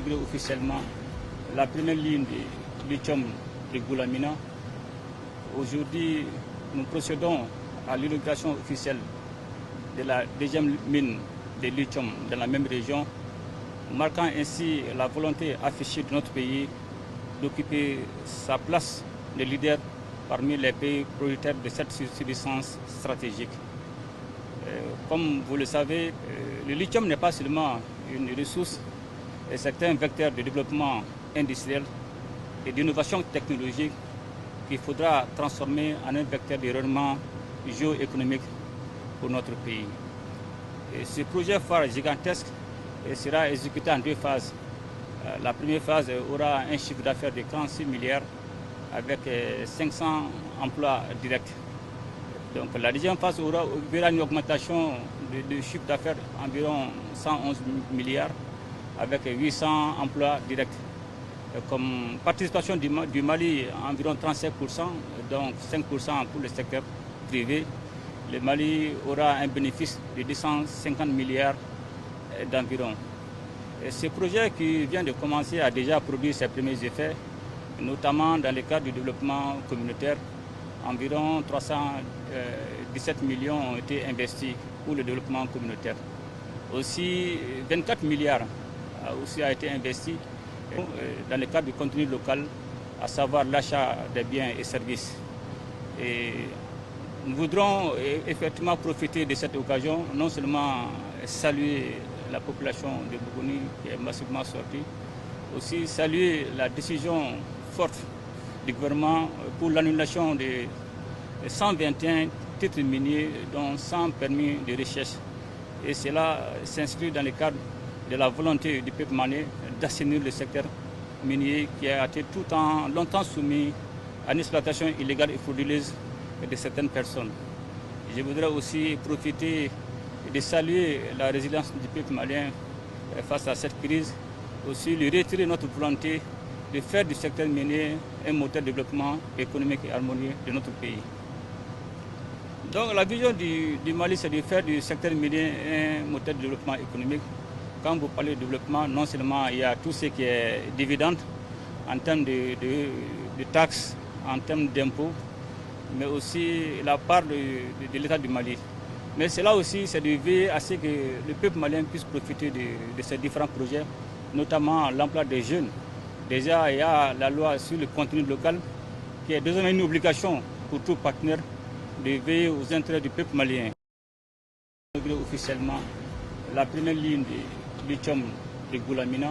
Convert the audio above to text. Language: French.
inauguré officiellement la première ligne de lithium de Goulamina. Aujourd'hui, nous procédons à l'inauguration officielle de la deuxième mine de lithium dans la même région, marquant ainsi la volonté affichée de notre pays d'occuper sa place de leader parmi les pays prioritaires de cette subsistance stratégique. Comme vous le savez, le lithium n'est pas seulement une ressource, c'est un vecteur de développement industriel et d'innovation technologique qu'il faudra transformer en un vecteur de rayonnement géoéconomique pour notre pays. Et ce projet phare gigantesque sera exécuté en deux phases. La première phase aura un chiffre d'affaires de 46 milliards avec 500 emplois directs. Donc la deuxième phase verra une augmentation de chiffre d'affaires environ 111 milliards avec 800 emplois directs. Comme participation du Mali, environ 35%, donc 5% pour le secteur privé. Le Mali aura un bénéfice de 250 milliards d'environ. Ce projet qui vient de commencer a déjà produit ses premiers effets, notamment dans le cadre du développement communautaire. Environ 317 millions ont été investis pour le développement communautaire. Aussi, 24 milliards a été investi dans le cadre du contenu local, à savoir l'achat des biens et services. Et nous voudrons effectivement profiter de cette occasion, non seulement saluer la population de Bougouni qui est massivement sortie, aussi saluer la décision forte du gouvernement pour l'annulation de 121 titres miniers dont 100 permis de recherche. Et cela s'inscrit dans le cadre de la volonté du peuple malien d'assainir le secteur minier qui a été longtemps soumis à une exploitation illégale et frauduleuse de certaines personnes. Je voudrais aussi profiter de saluer la résilience du peuple malien face à cette crise, aussi lui retirer notre volonté de faire du secteur minier un moteur de développement économique et harmonieux de notre pays. Donc la vision du Mali, c'est de faire du secteur minier un moteur de développement économique. Quand vous parlez de développement, non seulement il y a tout ce qui est dividende en termes de taxes, en termes d'impôts, mais aussi la part de l'État du Mali. Mais cela aussi, c'est de veiller à ce que le peuple malien puisse profiter de ces différents projets, notamment l'emploi des jeunes. Déjà, il y a la loi sur le contenu local qui est désormais une obligation pour tout partenaire de veiller aux intérêts du peuple malien. Officiellement, la première ligne de lithium de Goulamina